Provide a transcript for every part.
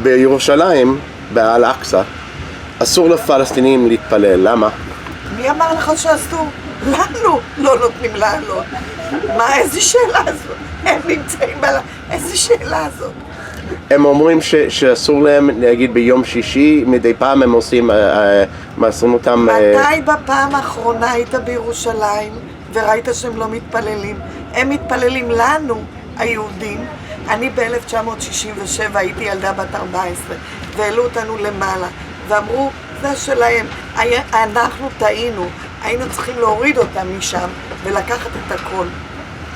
בירושלים, באל-אקצא, אסור לפלסטינים להתפלל. למה? מי אמר לך שאסור? לנו לא נותנים לעלות. מה, איזה שאלה הזאת? הם נמצאים איזה שאלה הזאת? הם אומרים שאסור להם להגיד ביום שישי, מדי פעם הם עושים, מאסרים אותם... מתי בפעם האחרונה היית בירושלים וראית שהם לא מתפללים? הם מתפללים לנו, היהודים. אני ב-1967 הייתי ילדה בת 14, והעלו אותנו למעלה, ואמרו, זה שלהם, אנחנו טעינו, היינו צריכים להוריד אותם משם ולקחת את הכל.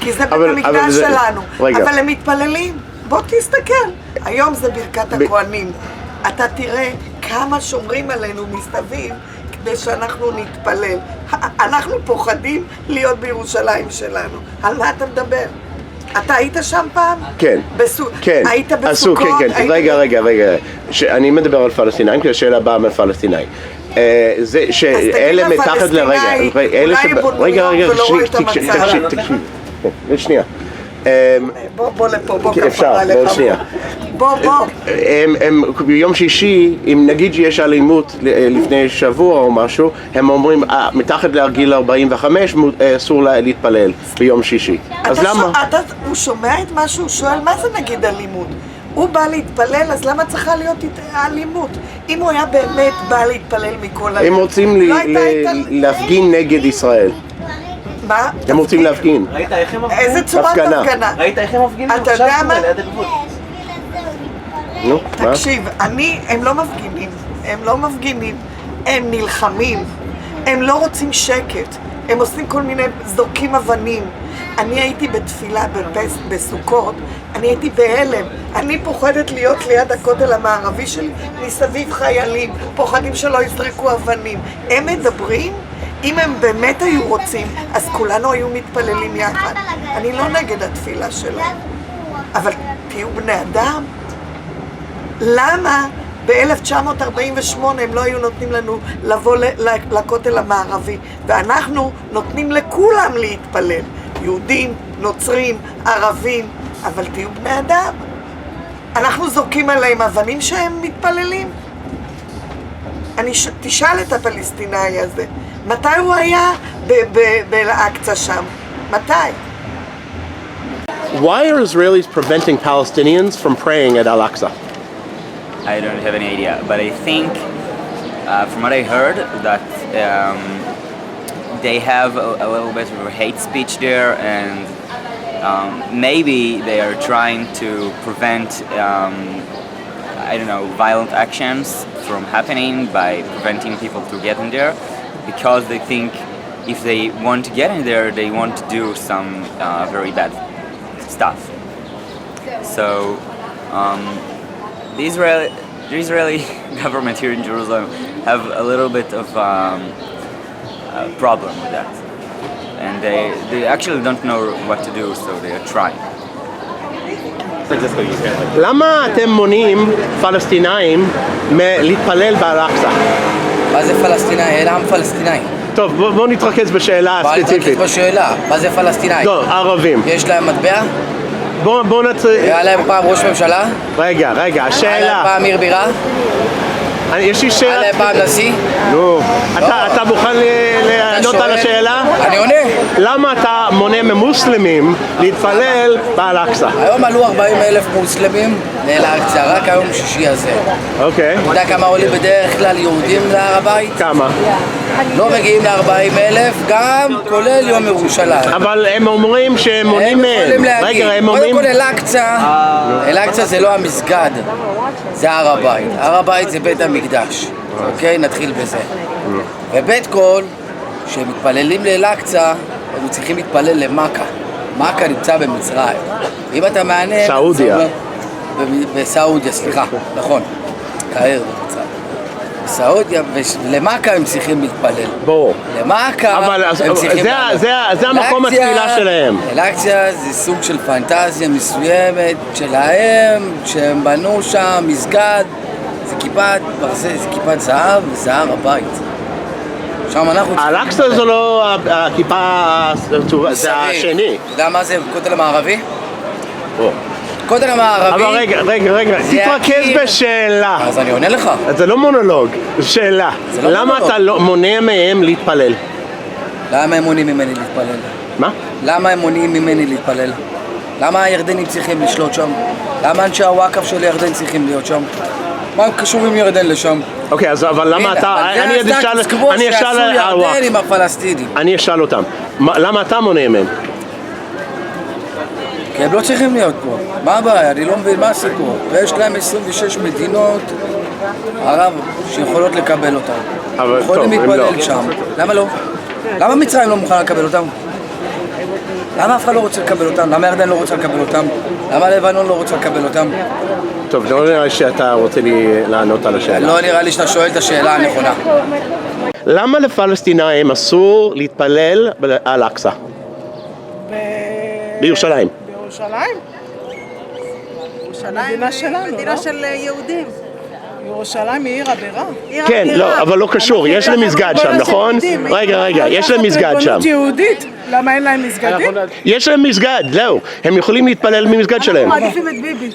כי זה בית המקדש שלנו. אבל הם מתפללים. בוא תסתכל. היום זה ברכת הכהנים. אתה תראה כמה שומרים עלינו מסביב כדי שאנחנו נתפלל. אנחנו פוחדים להיות בירושלים שלנו. על מה אתה מדבר? אתה היית שם פעם? כן. כן. היית בסוכות? כן. רגע. אני מדבר על פלסטינאים, כי השאלה באה מפלסטיני. זה שאלה מתחת לרגע. אולי בונויות ולא רואה את המצב. תקשיב. שנייה. בוא לפה, בוא אפשר, כפרה לך. בוא שנייה. בוא. ביום שישי, אם נגיד שיש אלימות לפני שבוע או משהו, הם אומרים, מתחת לגיל 45 אסור להתפלל ביום שישי. אז למה? הוא שומע את מה שהוא שואל, מה זה נגיד אלימות? הוא בא להתפלל, אז למה צריכה להיות אלימות? אם הוא היה באמת בא להתפלל מכל הלב, הם רוצים להפגין נגד ישראל. מה? הם רוצים להפגין. ראית איך הם מפגינים? איזה צורת הפגנה? ראית איך הם מפגינים? אתה יודע מה? נו, מה? תקשיב, הם לא מפגינים, הם נלחמים, הם לא רוצים שקט, הם עושים כל מיני, זורקים אבנים. אני הייתי בתפילה בסוכות, אני הייתי בהלם, אני פוחדת להיות ליד הכותל המערבי שלי, מסביב חיילים, פוחדים שלא יזרקו אבנים. הם מדברים? אם הם באמת היו רוצים, אז כולנו היו מתפללים יחד. אני לא נגד התפילה שלהם, אבל תהיו בני אדם. למה ב-1948 הם לא היו נותנים לנו לבוא לכותל המערבי, ואנחנו נותנים לכולם להתפלל, יהודים, נוצרים, ערבים, אבל תהיו בני אדם. אנחנו זורקים עליהם אבנים שהם מתפללים. תשאל את הפלסטיני הזה, מתי הוא היה באל-אקצא שם? מתי? Why are Israelis preventing Palestinians from praying at Al-Aqsa? I don't have any idea, but I think, from what I heard, that they have a little bit of a hate speech there, and maybe they are trying to prevent, I don't know, violent actions from happening by preventing people to get in there, because they think if they want to get in there, they want to do some very bad stuff. So the Israeli government here in Jerusalem have a little bit of a problem with that, and they actually don't know what to do, so they are trying. למה אתם מונעים פלסטינאים להתפלל באל-אקצא? מה זה פלסטיני? אין עם פלסטיני. טוב, בוא נתרכז בשאלה הספציפית. בוא נתרכז בשאלה, מה זה פלסטיני? לא, ערבים. יש להם מטבע? בוא היה להם פעם ראש ממשלה? רגע, השאלה. היה להם פעם עיר בירה? יש לי שאלה. היה להם פעם נשיא? נו, אתה מוכן לענות על השאלה? אני עונה. למה אתה מונע ממוסלמים להתפלל באל-אקצא? היום עלו 40,000 מוסלמים לאל-אקצא, רק היום שישי הזה. אוקיי. אתה יודע כמה עולים בדרך כלל יהודים להר הבית? כמה? לא מגיעים ל40,000, גם כולל יום ירושלים. אבל הם אומרים שהם מונעים מהם. הם יכולים להגיד. הם קודם אומרים... כל אל-אקצא זה לא המסגד, זה הר הבית. הר הבית זה בית המקדש. אוקיי? נתחיל בזה. ובית כל, כשהם מתפללים לאל-אקצא, הם צריכים להתפלל למכה. מכה נמצא במצרים. אם אתה מעניין... סעודיה. בסעודיה, סליחה, נכון. קהיר במצרים. בסעודיה, ולמכה הם צריכים להתפלל. ברור. למכה הם צריכים לעלות. זה המקום התפילה שלהם. אל-אקצא זה סוג של פנטזיה מסוימת שלהם, כשהם בנו שם מסגד, זה כיפת ברזל, זה כיפת זהב, וזה הר הבית. שם אנחנו... אל-אקצא זה לא הכיפה, זה השני. אתה יודע מה זה הכותל המערבי? הכותל המערבי... אבל רגע, תתרכז העיר. בשאלה. אז אני עונה לך. זה לא מונולוג, זה שאלה. זה לא למה מונולוג. אתה לא מונע מהם להתפלל? למה הם מונעים ממני להתפלל? מה? למה הם מונעים ממני להתפלל? למה הירדנים צריכים לשלוט שם? למה אנשי הוואקף של ירדן צריכים להיות שם? מה הם קשורים ירדן לשם? אוקיי, אז אבל למה אתה... אני אשאל... ירדן עם הפלסטינים. אני אשאל אותם. למה אתה מונע מהם? כי הם לא צריכים להיות פה. מה הבעיה? אני לא מבין מה הסיפור. ויש להם 26 מדינות ערב שיכולות לקבל אותם. אבל יכולים טוב, הם לא. להתפלל שם. למה לא? למה מצרים לא מוכנה לקבל אותם? למה אף אחד לא רוצה לקבל אותם? למה ירדן לא רוצה לקבל אותם? למה לבנון לא רוצה לקבל אותם? טוב, לא נראה לי שאתה רוצה לי לענות על השאלה. לא נראה לי שאתה שואל את השאלה הנכונה. למה לפלסטינאים אסור להתפלל באל-אקצא? בירושלים. בירושלים? מדינה שלנו, מדינה לא? של יהודים. ירושלים היא עיר הבירה. כן, לא, אבל לא קשור, יש להם מסגד שם, נכון? רגע, יש להם מסגד שם. ריבונות יהודית, למה אין להם מסגדים? יש להם מסגד, זהו. הם יכולים להתפלל במסגד שלהם. אנחנו מעדיפים את ביבי.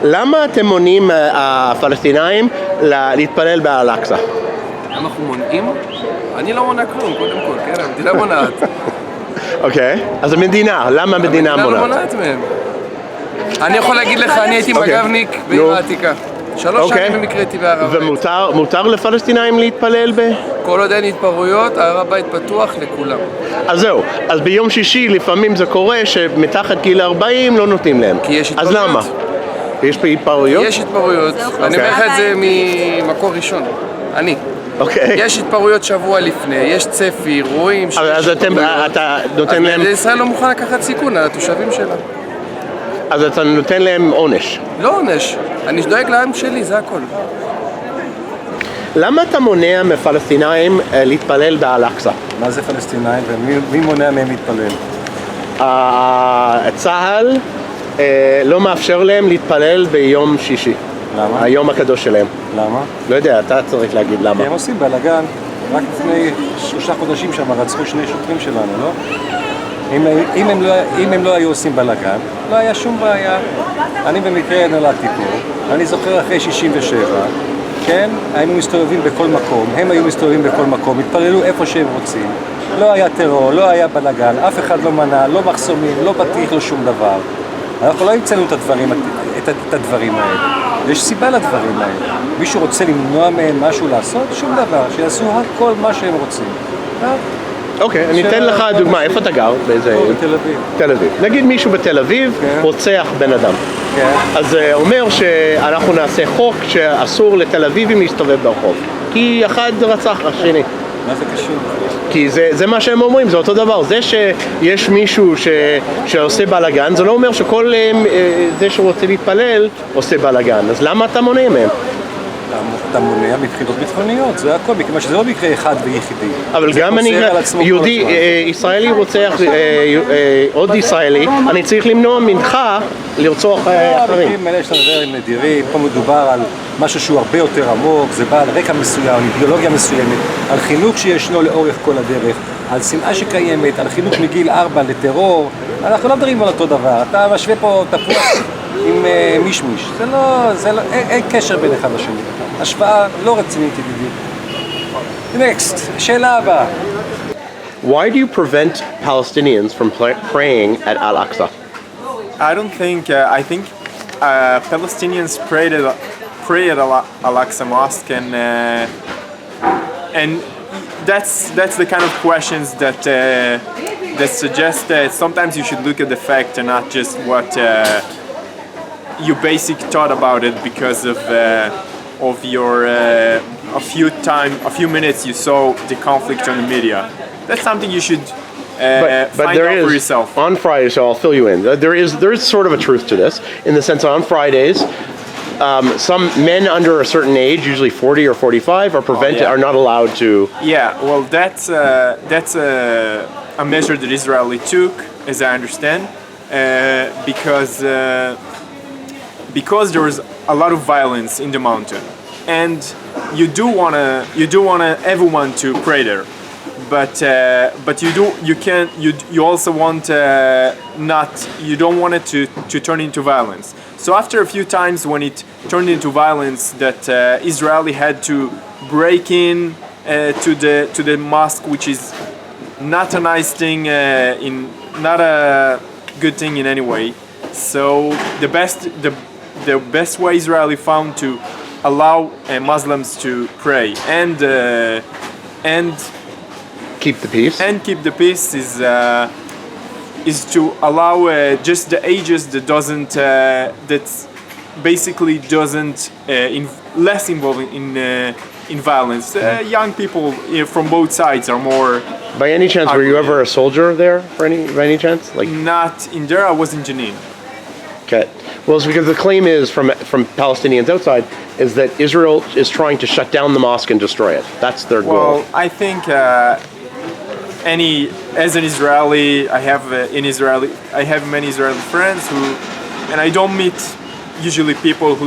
למה אתם מונעים הפלסטינאים להתפלל באל-אקצא? למה אנחנו מונעים? אני לא מונע כלום, קודם כל, כן? המדינה מונעת. אוקיי, אז המדינה, למה המדינה המדינה לא מונעת? מונעת מהם. אני יכול להגיד לך, אני הייתי אוקיי. מג"בניק נו. בעיר העתיקה. 3 אוקיי. שנים במקרה הייתי בהר הבית. ומותר לפלסטינאים להתפלל כל עוד אין התפרעויות, הר הבית פתוח לכולם. אז זהו, אז ביום שישי לפעמים זה קורה שמתחת גיל 40 לא נותנים להם. כי יש אז התפרעויות. למה? יש פה התפרעויות? יש התפרעויות, אני אומר לך את זה ממקור ראשון. אני. אוקיי. יש התפרעויות שבוע לפני, יש צפי, רואים שיש אז אתה נותן להם... אז ישראל לא מוכן לקחת סיכון על התושבים שלה. אז אתה נותן להם עונש. לא עונש, אני דואג לעם שלי, זה הכל. למה אתה מונע מפלסטינאים להתפלל באל-אקצא? מה זה פלסטינאים ומי מונע מהם להתפלל? צה"ל לא מאפשר להם להתפלל ביום שישי. למה? היום הקדוש שלהם. למה? לא יודע, אתה צריך להגיד למה. כי הם עושים בלאגן. רק לפני 3 חודשים שם רצחו 2 שוטרים שלנו, לא? אם הם לא היו עושים בלאגן, לא היה שום בעיה. אני במקרה נולדתי פה, אני זוכר אחרי 67, כן? היינו מסתובבים בכל מקום, הם היו מסתובבים בכל מקום, התפללו איפה שהם רוצים. לא היה טרור, לא היה בלאגן, אף אחד לא מנע, לא מחסומים, לא בטיח, לא שום דבר. אנחנו לא המצאנו את הדברים האלה. יש סיבה לדברים האלה. מישהו רוצה למנוע מהם משהו לעשות? שום דבר. שיעשו הכל מה שהם רוצים. אוקיי, אני אתן לך דוגמה. איפה אתה גר? באיזה... פה בתל אביב. תל אביב. נגיד מישהו בתל אביב כן. רוצח בן אדם. כן. אז זה אומר שאנחנו נעשה חוק שאסור לתל אביבים להסתובב ברחוב. כי אחד רצח השני. מה זה קשור? כי זה מה שהם אומרים, זה אותו דבר. זה שיש מישהו שעושה בלאגן, זה לא אומר שכל זה שרוצה להתפלל עושה בלאגן. אז למה אתה מונע מהם? אתה מונע מבחינות ביטחוניות, זה הכל, מכיוון שזה לא מקרה אחד ויחידי. אבל גם אני, יהודי, ישראלי רוצח עוד ישראלי, אני צריך למנוע ממך לרצוח אחרים. המקרים האלה שאתה מדבר עם נדירים, פה מדובר על משהו שהוא הרבה יותר עמוק, זה בא על רקע מסוים, על אידיאולוגיה מסוימת, על חינוך שישנו לאורך כל הדרך, על שנאה שקיימת, על חינוך מגיל 4 לטרור. אנחנו לא מדברים על אותו דבר, אתה משווה פה תפוח עם מישמיש, אין קשר בין אחד לשני, השוואה לא רצינית ידידי. Next, שאלה הבאה. Why do you prevent Palestinians from praying at Al-Aqsa? I don't think. I think Palestinians pray at Al-Aqsa Mosque, and that's the kind of questions that suggest that sometimes you should look at the fact and not just what you basic thought about it because of your a few minutes you saw the conflict on the media. That's something you should find out for yourself. On Fridays, so I'll fill you in. There is sort of a truth to this, in the sense that on Fridays, some men under a certain age, usually 40 or 45, are not allowed to. Yeah, well, that's a measure that Israeli took, as I understand, because there was a lot of violence in the mountain, and you do wanna everyone to pray there, but you also want you don't want it to turn into violence. So after a few times when it turned into violence, that Israeli had to break in to the mosque, which is not a nice thing, not a good thing in any way. So the best way Israeli found to allow Muslims to pray and Keep the peace. Is to allow just the ages that that's basically doesn't less involved in violence. Young people from both sides are more. By any chance, were you ever a soldier there? By any chance? Like Not in there. I was in Jenin. okay. Well, it's because the claim is from Palestinians outside is that Israel is trying to shut down the mosque and destroy it. That's their goal. Well, I think as an Israeli, I have many Israeli friends and I don't meet usually people who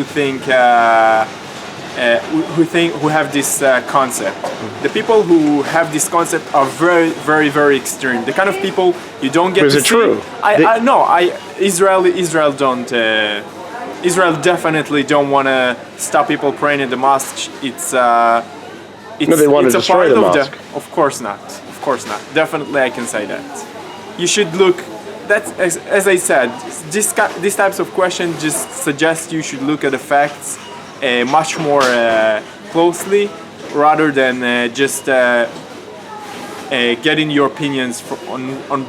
have this concept. The people who have this concept are very, very, very extreme. The kind of people you don't get to see. Is it true? Israel definitely don't want to stop people praying in the mosque. They want to destroy the mosque. Of course not. Of course not. Definitely, I can say that. You should look. That's as I said. These types of questions just suggest you should look at the facts much more closely, rather than just getting your opinions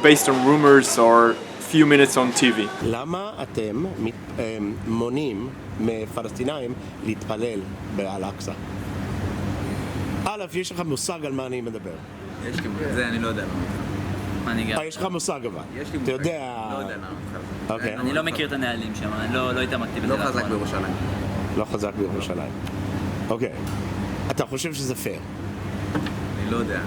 based on rumors or few minutes on TV. למה אתם מונעים מפלסטינאים להתפלל באל-אקצא? א', יש לך מושג על מה אני מדבר. יש לי מושג, זה אני לא יודע. יש לך מושג אבל. אתה יודע... לא יודע למה. אוקיי. אני לא מכיר את הנהלים שם, אני לא התעמקתי בזה. לא חזק בירושלים. לא חזק בירושלים. אוקיי. אתה חושב שזה פייר? אני לא יודע.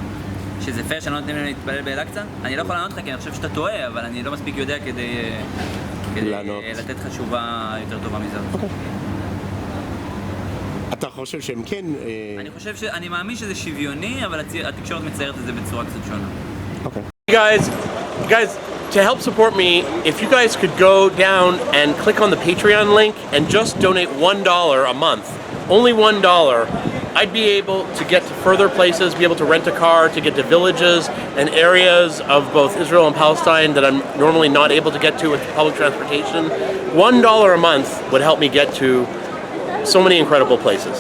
שזה פייר שלא נותנים להם להתפלל באל-אקצא? אני לא יכול לענות לך כי אני חושב שאתה טועה, אבל אני לא מספיק יודע כדי לתת לך תשובה יותר טובה מזה. אוקיי. אתה חושב שהם כן... אני מאמין שזה שוויוני, אבל התקשורת מציירת את זה בצורה קצת שונה. אוקיי. Guys, to help support me, if you guys could go down and click on the Patreon link and just donate $1 a month, only $1, I'd be able to get to further places, be able to rent a car, to get to villages and areas of both Israel and Palestine that I'm normally not able to get to with public transportation. $1 a month would help me get to so many incredible places.